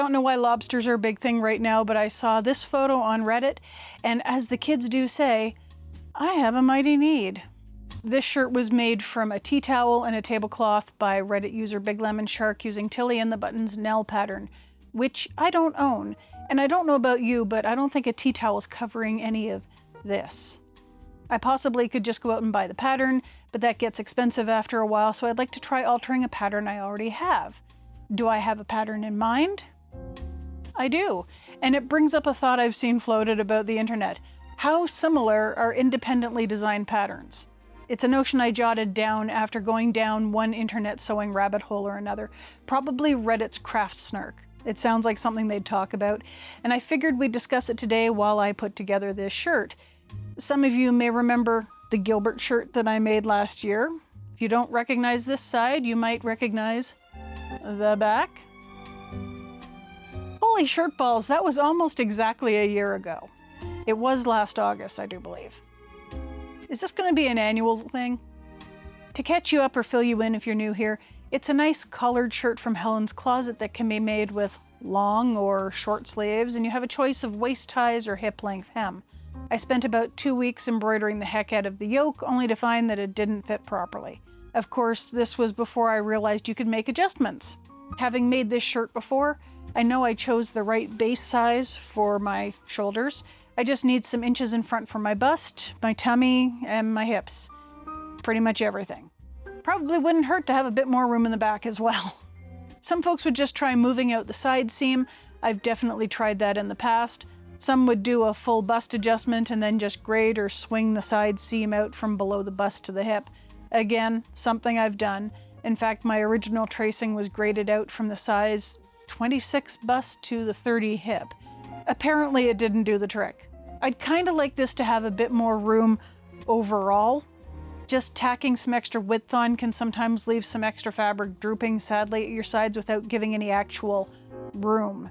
don't know why lobsters are a big thing right now, but I saw this photo on Reddit, and as the kids do say, I have a mighty need. This shirt was made from a tea towel and a tablecloth by Reddit user Big Lemon Shark using Tilly and the Buttons Nell pattern, which I don't own. And I don't know about you, but I don't think a tea towel is covering any of this. I possibly could just go out and buy the pattern, but that gets expensive after a while, so I'd like to try altering a pattern I already have. Do I have a pattern in mind? I do, and it brings up a thought I've seen floated about the internet. How similar are independently designed patterns? It's a notion I jotted down after going down one internet sewing rabbit hole or another, probably Reddit's craft snark. It sounds like something they'd talk about, and I figured we'd discuss it today while I put together this shirt. Some of you may remember the Gilbert shirt that I made last year. If you don't recognize this side, you might recognize the back. Holy shirt balls, that was almost exactly a year ago. It was last August, I do believe. Is this going to be an annual thing? To catch you up or fill you in if you're new here, it's a nice collared shirt from Helen's Closet that can be made with long or short sleeves, and you have a choice of waist ties or hip length hem. I spent about 2 weeks embroidering the heck out of the yoke, only to find that it didn't fit properly. Of course, this was before I realized you could make adjustments. Having made this shirt before, I know I chose the right base size for my shoulders. I just need some inches in front for my bust, my tummy, and my hips. Pretty much everything. Probably wouldn't hurt to have a bit more room in the back as well. Some folks would just try moving out the side seam. I've definitely tried that in the past. Some would do a full bust adjustment and then just grade or swing the side seam out from below the bust to the hip. Again, something I've done. In fact, my original tracing was graded out from the size 26 bust to the 30 hip. Apparently it didn't do the trick. I'd kind of like this to have a bit more room overall. Just tacking some extra width on can sometimes leave some extra fabric drooping sadly at your sides without giving any actual room.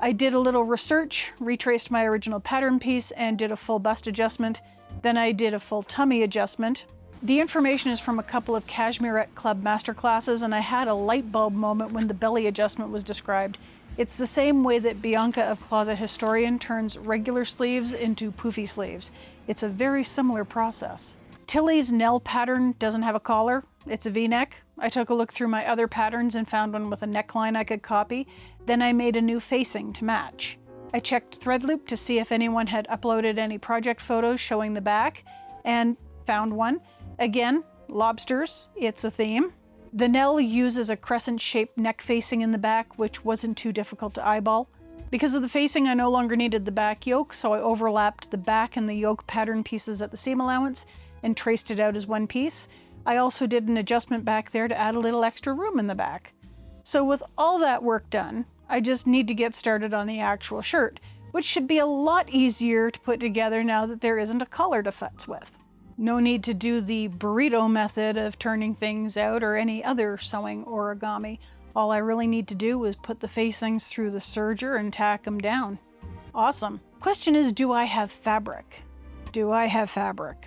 I did a little research, retraced my original pattern piece, and did a full bust adjustment. Then I did a full tummy adjustment. The information is from a couple of Cashmerette Club masterclasses, and I had a light bulb moment when the belly adjustment was described. It's the same way that Bianca of Closet Historian turns regular sleeves into poofy sleeves. It's a very similar process. Tilly's Nell pattern doesn't have a collar. It's a V-neck. I took a look through my other patterns and found one with a neckline I could copy. Then I made a new facing to match. I checked Threadloop to see if anyone had uploaded any project photos showing the back, and found one. Again, lobsters, it's a theme. The Nell uses a crescent-shaped neck facing in the back, which wasn't too difficult to eyeball. Because of the facing, I no longer needed the back yoke, so I overlapped the back and the yoke pattern pieces at the seam allowance and traced it out as one piece. I also did an adjustment back there to add a little extra room in the back. So with all that work done, I just need to get started on the actual shirt, which should be a lot easier to put together now that there isn't a collar to futz with. No need to do the burrito method of turning things out or any other sewing origami. All I really need to do is put the facings through the serger and tack them down. Awesome. Question is, do I have fabric? Do I have fabric?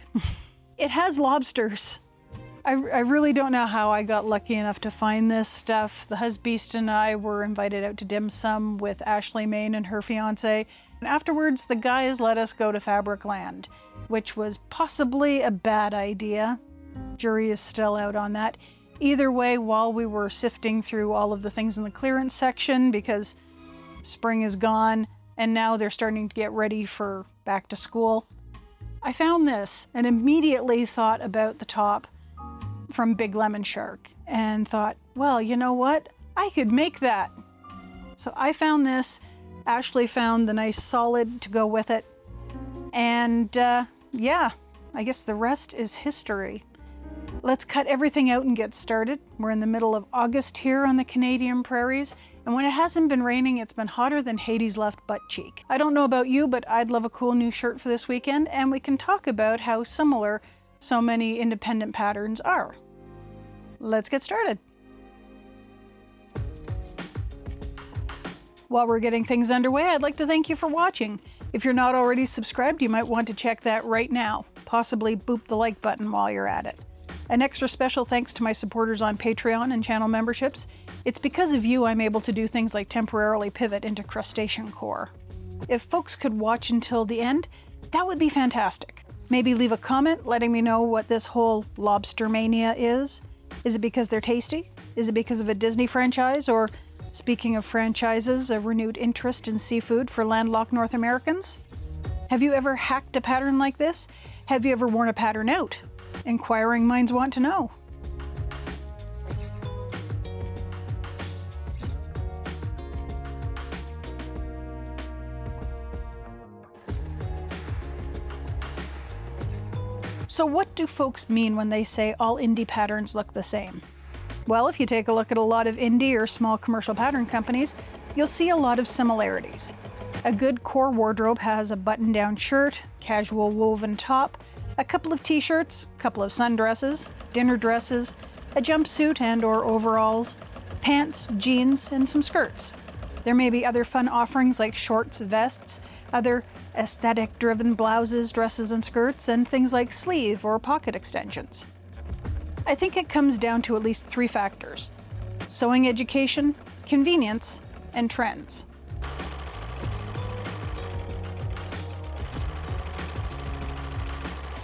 It has lobsters. I really don't know how I got lucky enough to find this stuff. The husbeast and I were invited out to dim sum with Ashley Main and her fiance. And afterwards, the guys let us go to Fabric Land, which was possibly a bad idea. Jury is still out on that. Either way, while we were sifting through all of the things in the clearance section, because spring is gone and now they're starting to get ready for back to school, I found this and immediately thought about the top from Big Lemon Shark and thought, well, you know what? I could make that. So I found this. Ashley found the nice solid to go with it. And yeah, I guess the rest is history. Let's cut everything out and get started. We're in the middle of August here on the Canadian prairies, and when it hasn't been raining, it's been hotter than Hades' left butt cheek. I don't know about you, but I'd love a cool new shirt for this weekend, and we can talk about how similar so many independent patterns are. Let's get started. While we're getting things underway, I'd like to thank you for watching. If you're not already subscribed, you might want to check that right now. Possibly boop the like button while you're at it. An extra special thanks to my supporters on Patreon and channel memberships. It's because of you I'm able to do things like temporarily pivot into crustacean core. If folks could watch until the end, that would be fantastic. Maybe leave a comment letting me know what this whole lobster mania is. Is it because they're tasty? Is it because of a Disney franchise? Or, speaking of franchises, a renewed interest in seafood for landlocked North Americans? Have you ever hacked a pattern like this? Have you ever worn a pattern out? Inquiring minds want to know. So what do folks mean when they say all indie patterns look the same? Well, if you take a look at a lot of indie or small commercial pattern companies, you'll see a lot of similarities. A good core wardrobe has a button-down shirt, casual woven top, a couple of t-shirts, a couple of sundresses, dinner dresses, a jumpsuit and/or overalls, pants, jeans, and some skirts. There may be other fun offerings like shorts, vests, other aesthetic-driven blouses, dresses, and skirts, and things like sleeve or pocket extensions. I think it comes down to at least 3 factors: sewing education, convenience, and trends.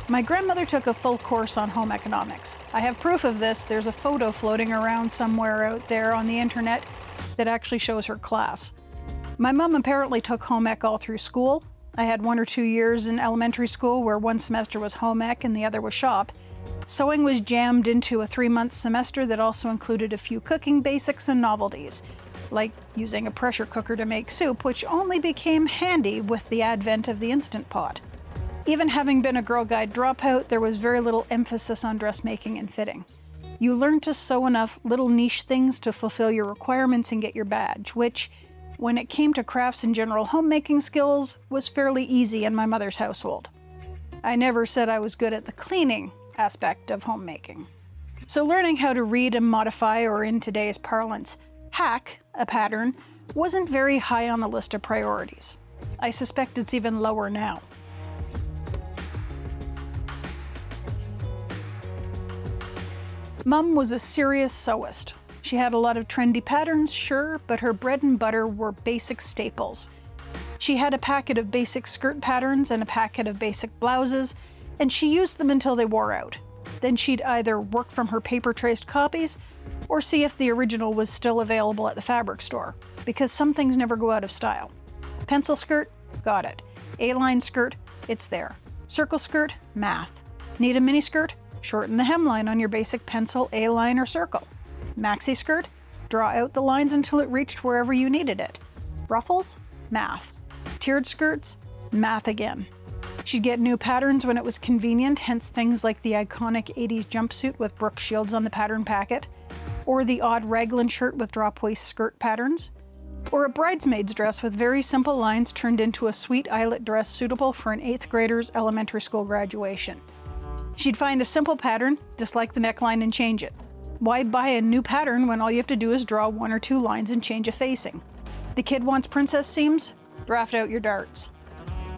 My grandmother took a full course on home economics. I have proof of this. There's a photo floating around somewhere out there on the internet that actually shows her class. My mom apparently took home ec all through school. I had 1 or 2 years in elementary school where one semester was home ec and the other was shop. Sewing was jammed into a 3-month semester that also included a few cooking basics and novelties, like using a pressure cooker to make soup, which only became handy with the advent of the Instant Pot. Even having been a Girl Guide dropout, there was very little emphasis on dressmaking and fitting. You learned to sew enough little niche things to fulfill your requirements and get your badge, which, when it came to crafts and general homemaking skills, was fairly easy in my mother's household. I never said I was good at the cleaning aspect of homemaking. So learning how to read and modify, or in today's parlance, hack a pattern, wasn't very high on the list of priorities. I suspect it's even lower now. Mum was a serious sewist. She had a lot of trendy patterns, sure, but her bread and butter were basic staples. She had a packet of basic skirt patterns and a packet of basic blouses, and she used them until they wore out. Then she'd either work from her paper-traced copies or see if the original was still available at the fabric store, because some things never go out of style. Pencil skirt? Got it. A-line skirt? It's there. Circle skirt? Math. Need a mini skirt? Shorten the hemline on your basic pencil, A-line, or circle. Maxi skirt? Draw out the lines until it reached wherever you needed it. Ruffles? Math. Tiered skirts? Math again. She'd get new patterns when it was convenient, hence things like the iconic 80s jumpsuit with Brooke Shields on the pattern packet, or the odd raglan shirt with drop waist skirt patterns, or a bridesmaid's dress with very simple lines turned into a sweet eyelet dress suitable for an 8th grader's elementary school graduation. She'd find a simple pattern, dislike the neckline, and change it. Why buy a new pattern when all you have to do is draw 1 or 2 lines and change a facing? The kid wants princess seams? Draft out your darts.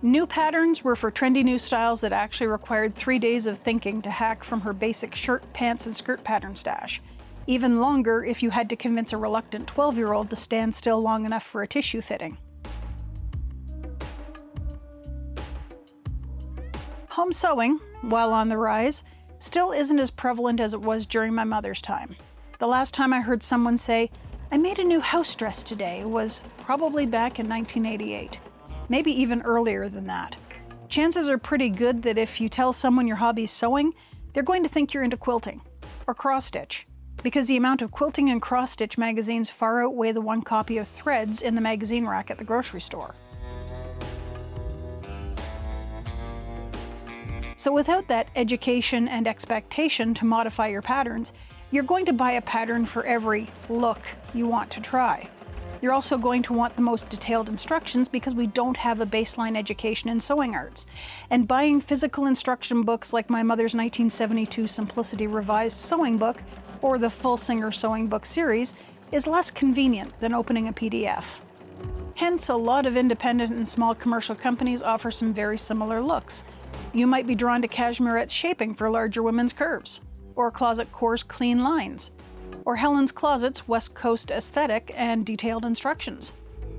New patterns were for trendy new styles that actually required 3 days of thinking to hack from her basic shirt, pants, and skirt pattern stash. Even longer if you had to convince a reluctant 12-year-old to stand still long enough for a tissue fitting. Home sewing, while on the rise, still isn't as prevalent as it was during my mother's time. The last time I heard someone say, "I made a new house dress today," was probably back in 1988. Maybe even earlier than that. Chances are pretty good that if you tell someone your hobby's sewing, they're going to think you're into quilting or cross-stitch, because the amount of quilting and cross-stitch magazines far outweigh the 1 copy of Threads in the magazine rack at the grocery store. So without that education and expectation to modify your patterns, you're going to buy a pattern for every look you want to try. You're also going to want the most detailed instructions because we don't have a baseline education in sewing arts. And buying physical instruction books like my mother's 1972 Simplicity Revised Sewing Book or the Full Singer Sewing Book series is less convenient than opening a PDF. Hence, a lot of independent and small commercial companies offer some very similar looks. You might be drawn to Cashmerette's shaping for larger women's curves, or Closet Core's clean lines, or Helen's Closet's West Coast aesthetic and detailed instructions.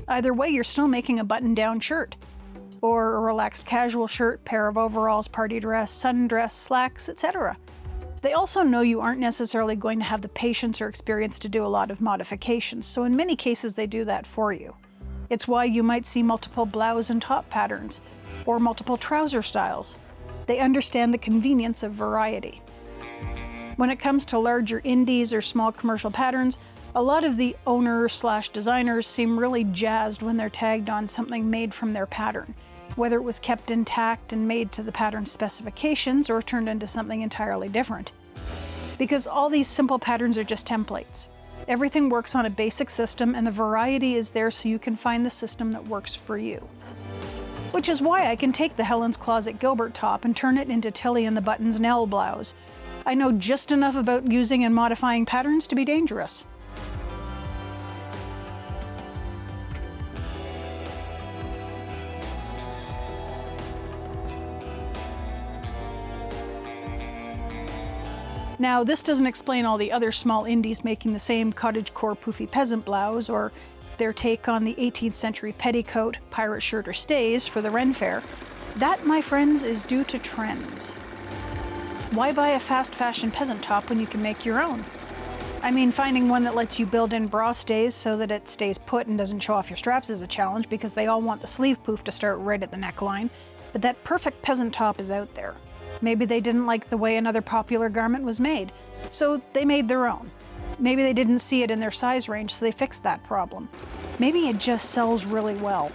Either way, you're still making a button-down shirt, or a relaxed casual shirt, pair of overalls, party dress, sundress, slacks, etc. They also know you aren't necessarily going to have the patience or experience to do a lot of modifications, so in many cases they do that for you. It's why you might see multiple blouse and top patterns, or multiple trouser styles. They understand the convenience of variety. When it comes to larger indies or small commercial patterns, a lot of the owners/designers seem really jazzed when they're tagged on something made from their pattern, whether it was kept intact and made to the pattern specifications or turned into something entirely different. Because all these simple patterns are just templates. Everything works on a basic system, and the variety is there so you can find the system that works for you. Which is why I can take the Helen's Closet Gilbert top and turn it into Tilly and the Buttons Nell blouse. I know just enough about using and modifying patterns to be dangerous. Now, this doesn't explain all the other small indies making the same cottagecore poofy peasant blouse, or their take on the 18th century petticoat, pirate shirt, or stays for the Ren Fair. That, my friends, is due to trends. Why buy a fast fashion peasant top when you can make your own? I mean, finding one that lets you build in bra stays so that it stays put and doesn't show off your straps is a challenge, because they all want the sleeve poof to start right at the neckline, but that perfect peasant top is out there. Maybe they didn't like the way another popular garment was made, so they made their own. Maybe they didn't see it in their size range, so they fixed that problem. Maybe it just sells really well.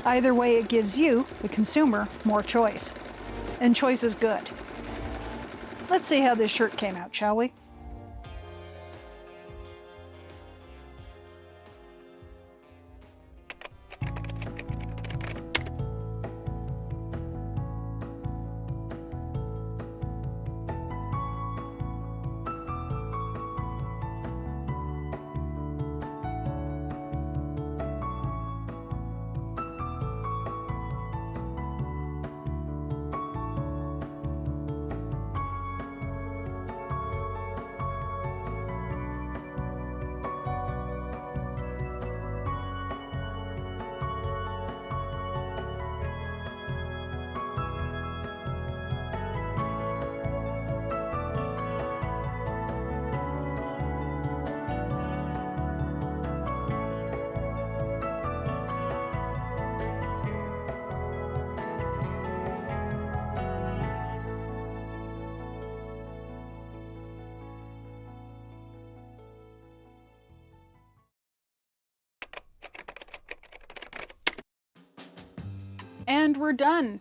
Either way, it gives you, the consumer, more choice. And choice is good. Let's see how this shirt came out, shall we? And we're done.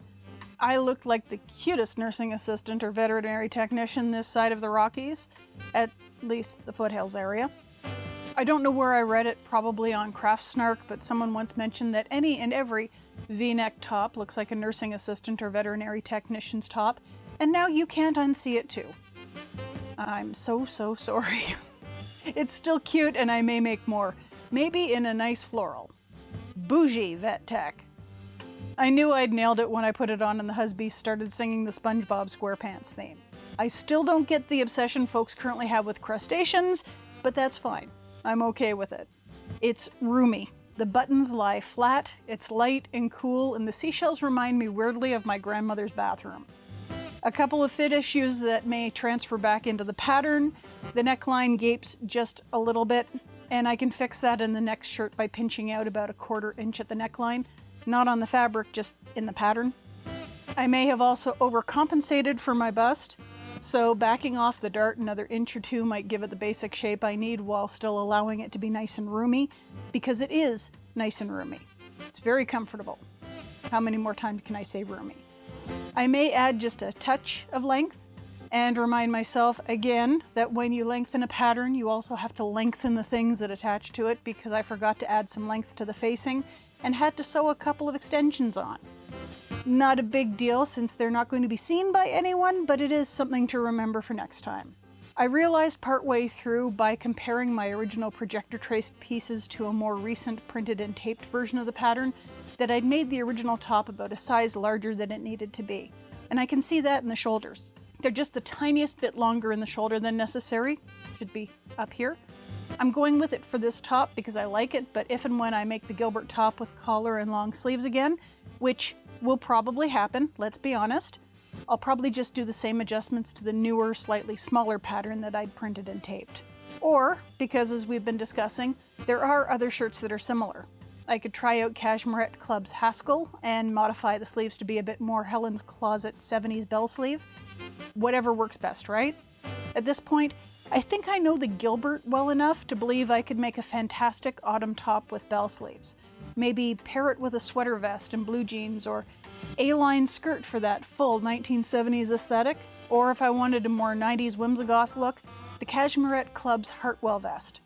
I looked like the cutest nursing assistant or veterinary technician this side of the Rockies, at least the foothills area. I don't know where I read it, probably on Craft Snark, but someone once mentioned that any and every V-neck top looks like a nursing assistant or veterinary technician's top, and now you can't unsee it too. I'm so sorry. It's still cute, and I may make more. Maybe in a nice floral. Bougie vet tech. I knew I'd nailed it when I put it on and the husbands started singing the SpongeBob SquarePants theme. I still don't get the obsession folks currently have with crustaceans, but that's fine. I'm okay with it. It's roomy. The buttons lie flat, it's light and cool, and the seashells remind me weirdly of my grandmother's bathroom. A couple of fit issues that may transfer back into the pattern. The neckline gapes just a little bit, and I can fix that in the next shirt by pinching out about 1/4 inch at the neckline. Not on the fabric, just in the pattern. I may have also overcompensated for my bust, so backing off the dart another inch or two might give it the basic shape I need while still allowing it to be nice and roomy, because it is nice and roomy. It's very comfortable. How many more times can I say roomy? I may add just a touch of length and remind myself again that when you lengthen a pattern, you also have to lengthen the things that attach to it, because I forgot to add some length to the facing and had to sew a couple of extensions on. Not a big deal since they're not going to be seen by anyone, but it is something to remember for next time. I realized partway through, by comparing my original projector traced pieces to a more recent printed and taped version of the pattern, that I'd made the original top about a size larger than it needed to be. And I can see that in the shoulders. They're just the tiniest bit longer in the shoulder than necessary. Should be up here. I'm going with it for this top because I like it, but if and when I make the Gilbert top with collar and long sleeves again, which will probably happen, let's be honest, I'll probably just do the same adjustments to the newer, slightly smaller pattern that I'd printed and taped. Or, because as we've been discussing, there are other shirts that are similar. I could try out Cashmerette Club's Haskell and modify the sleeves to be a bit more Helen's Closet 70s bell sleeve. Whatever works best, right? At this point, I think I know the Gilbert well enough to believe I could make a fantastic autumn top with bell sleeves. Maybe pair it with a sweater vest and blue jeans, or A-line skirt for that full 1970s aesthetic. Or if I wanted a more 90s whimsigoth look, the Cashmerette Club's Hartwell vest.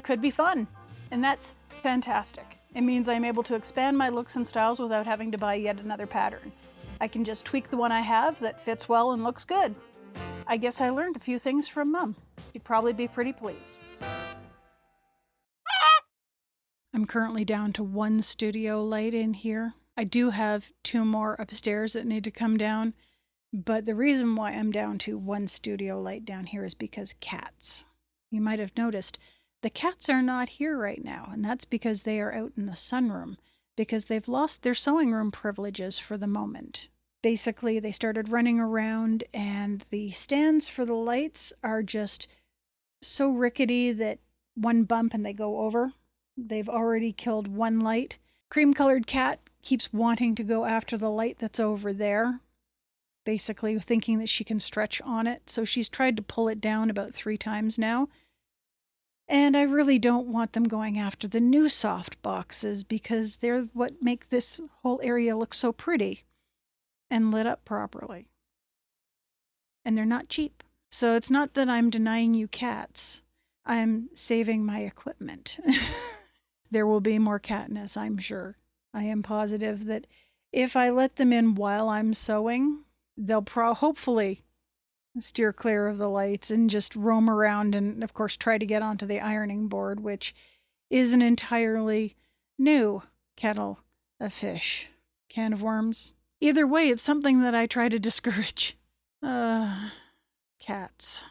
Could be fun, and that's fantastic. It means I'm able to expand my looks and styles without having to buy yet another pattern. I can just tweak the one I have that fits well and looks good. I guess I learned a few things from Mum. She'd probably be pretty pleased. I'm currently down to one studio light in here. I do have 2 more upstairs that need to come down, but the reason why I'm down to one studio light down here is because cats. You might have noticed the cats are not here right now, and that's because they are out in the sunroom, because they've lost their sewing room privileges for the moment. Basically, they started running around, and the stands for the lights are just so rickety that one bump and they go over. They've already killed one light. Cream-colored cat keeps wanting to go after the light that's over there, basically thinking that she can stretch on it. So she's tried to pull it down about 3 times now. And I really don't want them going after the new soft boxes because they're what make this whole area look so pretty and lit up properly. And they're not cheap. So it's not that I'm denying you cats. I'm saving my equipment. There will be more catness, I'm sure. I am positive that if I let them in while I'm sewing, they'll hopefully steer clear of the lights and just roam around and, of course, try to get onto the ironing board, which is an entirely new kettle of fish. Can of worms. Either way, it's something that I try to discourage. Cats.